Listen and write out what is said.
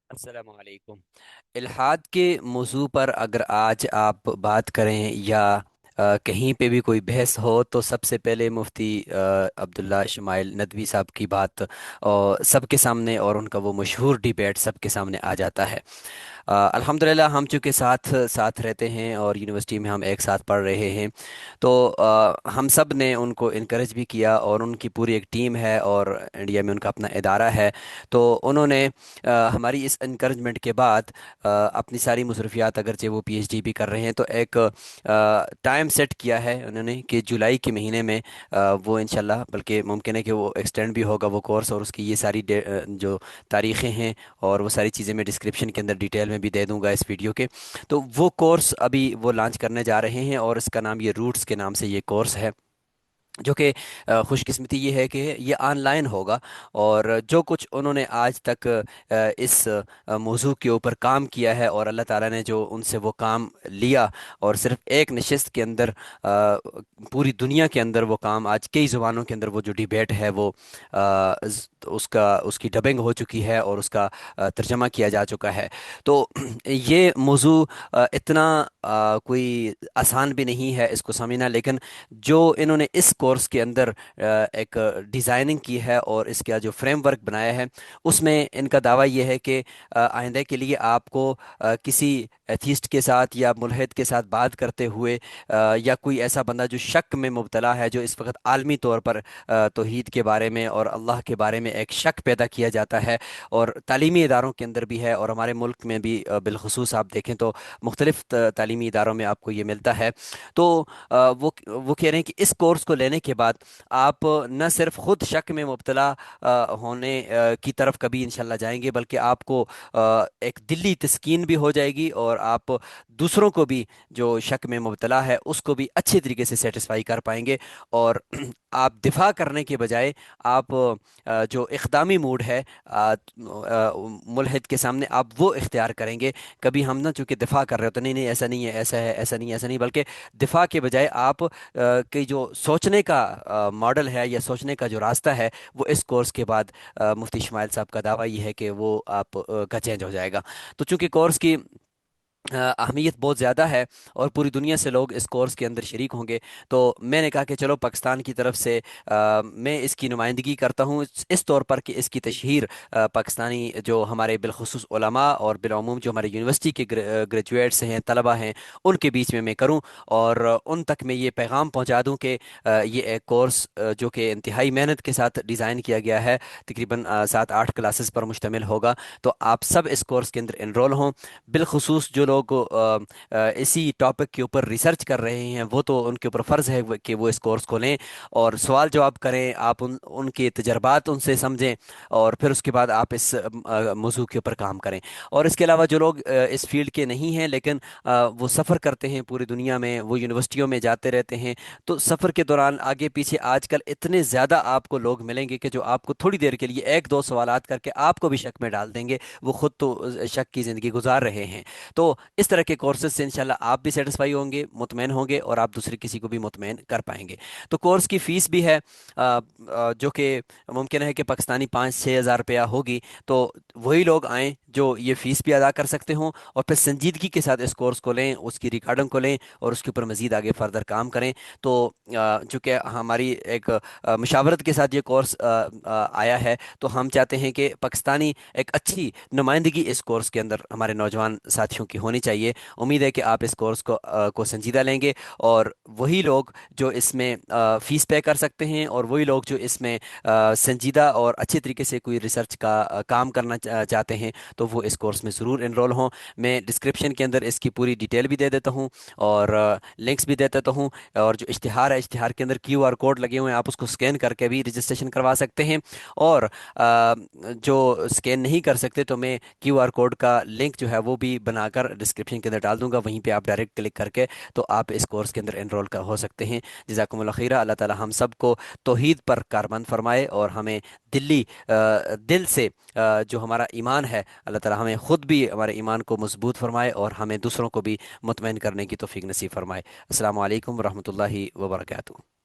السلام علیکم۔ الحاد کے موضوع پر اگر آج آپ بات کریں یا کہیں پہ بھی کوئی بحث ہو تو سب سے پہلے مفتی عبداللہ شمائل ندوی صاحب کی بات سب کے سامنے، اور ان کا وہ مشہور ڈیبیٹ سب کے سامنے آ جاتا ہے۔ الحمدللہ ہم چونکہ ساتھ ساتھ رہتے ہیں اور یونیورسٹی میں ہم ایک ساتھ پڑھ رہے ہیں، تو ہم سب نے ان کو انکریج بھی کیا، اور ان کی پوری ایک ٹیم ہے اور انڈیا میں ان کا اپنا ادارہ ہے۔ تو انہوں نے ہماری اس انکریجمنٹ کے بعد اپنی ساری مصروفیات، اگرچہ وہ پی ایچ ڈی بھی کر رہے ہیں، تو ایک ٹائم سیٹ کیا ہے انہوں نے کہ جولائی کے مہینے میں وہ انشاءاللہ، بلکہ ممکن ہے کہ وہ ایکسٹینڈ بھی ہوگا وہ کورس، اور اس کی یہ ساری جو تاریخیں ہیں اور وہ ساری چیزیں میں ڈسکرپشن کے اندر ڈیٹیل میں بھی دے دوں گا اس ویڈیو کے۔ تو وہ کورس ابھی وہ لانچ کرنے جا رہے ہیں، اور اس کا نام یہ روٹس کے نام سے یہ کورس ہے، جو کہ خوش قسمتی یہ ہے کہ یہ آن لائن ہوگا۔ اور جو کچھ انہوں نے آج تک اس موضوع کے اوپر کام کیا ہے، اور اللہ تعالیٰ نے جو ان سے وہ کام لیا، اور صرف ایک نشست کے اندر پوری دنیا کے اندر وہ کام، آج کئی زبانوں کے اندر وہ جو ڈیبیٹ ہے وہ اس کی ڈبنگ ہو چکی ہے، اور اس کا ترجمہ کیا جا چکا ہے۔ تو یہ موضوع اتنا کوئی آسان بھی نہیں ہے اس کو سمجھنا، لیکن جو انہوں نے اس کورس کے اندر ایک ڈیزائننگ کی ہے اور اس کا جو فریم ورک بنایا ہے، اس میں ان کا دعویٰ یہ ہے کہ آئندہ کے لیے آپ کو کسی ایتھیسٹ کے ساتھ یا ملحد کے ساتھ بات کرتے ہوئے، یا کوئی ایسا بندہ جو شک میں مبتلا ہے، جو اس وقت عالمی طور پر توحید کے بارے میں اور اللہ کے بارے میں ایک شک پیدا کیا جاتا ہے، اور تعلیمی اداروں کے اندر بھی ہے، اور ہمارے ملک میں بھی بالخصوص آپ دیکھیں تو مختلف تعلیمی اداروں میں آپ کو یہ ملتا ہے۔ تو وہ کہہ رہے ہیں کہ اس کورس کو لینے کے بعد آپ نہ صرف خود شک میں مبتلا ہونے کی طرف کبھی انشاءاللہ جائیں گے، بلکہ آپ کو ایک دلی تسکین بھی ہو جائے گی، اور آپ دوسروں کو بھی جو شک میں مبتلا ہے اس کو بھی اچھے طریقے سے سیٹسفائی کر پائیں گے۔ اور آپ دفاع کرنے کے بجائے آپ جو اقدامی موڈ ہے ملحد کے سامنے، آپ وہ اختیار کریں گے۔ کبھی ہم نہ چونکہ دفاع کر رہے ہوتے، نہیں نہیں ایسا نہیں ہے، ایسا ہے، ایسا نہیں، ایسا نہیں، بلکہ دفاع کے بجائے آپ کی جو سوچنے کا ماڈل ہے یا سوچنے کا جو راستہ ہے، وہ اس کورس کے بعد مفتی اسماعیل صاحب کا دعویٰ یہ ہے کہ وہ آپ کا چینج ہو جائے گا۔ تو چونکہ کورس کی اہمیت بہت زیادہ ہے اور پوری دنیا سے لوگ اس کورس کے اندر شریک ہوں گے، تو میں نے کہا کہ چلو پاکستان کی طرف سے میں اس کی نمائندگی کرتا ہوں اس طور پر کہ اس کی تشہیر پاکستانی جو ہمارے بالخصوص علماء اور بالعموم جو ہمارے یونیورسٹی کے گریجویٹس ہیں، طلبہ ہیں، ان کے بیچ میں کروں، اور ان تک میں یہ پیغام پہنچا دوں کہ یہ ایک کورس جو کہ انتہائی محنت کے ساتھ ڈیزائن کیا گیا ہے، تقریباً 7-8 کلاسز پر مشتمل ہوگا۔ تو آپ سب اس کورس کے اندر انرول ہوں۔ بالخصوص جو لوگ اسی ٹاپک کے اوپر ریسرچ کر رہے ہیں، وہ تو ان کے اوپر فرض ہے کہ وہ اس کورس کو لیں اور سوال جواب کریں، آپ ان کے تجربات ان سے سمجھیں، اور پھر اس کے بعد آپ اس موضوع کے اوپر کام کریں۔ اور اس کے علاوہ جو لوگ اس فیلڈ کے نہیں ہیں، لیکن وہ سفر کرتے ہیں پوری دنیا میں، وہ یونیورسٹیوں میں جاتے رہتے ہیں، تو سفر کے دوران آگے پیچھے آج کل اتنے زیادہ آپ کو لوگ ملیں گے کہ جو آپ کو تھوڑی دیر کے لیے ایک دو سوالات کر کے آپ کو بھی شک میں ڈال دیں گے، وہ خود تو شک کی زندگی گزار رہے ہیں۔ تو اس طرح کے کورسز سے انشاءاللہ آپ بھی سیٹسفائی ہوں گے، مطمئن ہوں گے، اور آپ دوسرے کسی کو بھی مطمئن کر پائیں گے۔ تو کورس کی فیس بھی ہے جو کہ ممکن ہے کہ پاکستانی 5-6 ہزار روپیہ ہوگی، تو وہی لوگ آئیں جو یہ فیس بھی ادا کر سکتے ہوں، اور پھر سنجیدگی کے ساتھ اس کورس کو لیں، اس کی ریکارڈنگ کو لیں، اور اس کے اوپر مزید آگے فردر کام کریں۔ تو چونکہ ہماری ایک مشاورت کے ساتھ یہ کورس آیا ہے، تو ہم چاہتے ہیں کہ پاکستانی ایک اچھی نمائندگی اس کورس کے اندر ہمارے نوجوان ساتھیوں کی ہونی چاہیے۔ امید ہے کہ آپ اس کورس کو سنجیدہ لیں گے، اور وہی لوگ جو اس میں فیس پے کر سکتے ہیں، اور وہی لوگ جو اس میں سنجیدہ اور اچھے طریقے سے کوئی ریسرچ کا کام کرنا چاہتے ہیں، تو وہ اس کورس میں ضرور انرول ہوں۔ میں ڈسکرپشن کے اندر اس کی پوری ڈیٹیل بھی دے دیتا ہوں، اور لنکس بھی دے دیتا ہوں، اور جو اشتہار ہے، اشتہار کے اندر QR کوڈ لگے ہوئے ہیں، آپ اس کو اسکین کر کے بھی رجسٹریشن کروا سکتے ہیں۔ اور جو اسکین نہیں کر سکتے تو میں QR کوڈ کا لنک جو ہے وہ بھی بنا کر ڈسکرپشن کے اندر ڈال دوں گا، وہیں پہ آپ ڈائریکٹ کلک کر کے تو آپ اس کورس کے اندر انرول ہو سکتے ہیں۔ جزاکم اللہ خیرہ۔ اللہ تعالی ہم سب کو توحید پر کاربند فرمائے، اور ہمیں دل سے جو ہمارا ایمان ہے، اللہ تعالی ہمیں خود بھی ہمارے ایمان کو مضبوط فرمائے، اور ہمیں دوسروں کو بھی مطمئن کرنے کی توفیق نصیب فرمائے۔ السلام علیکم ورحمۃ اللہ وبرکاتہ۔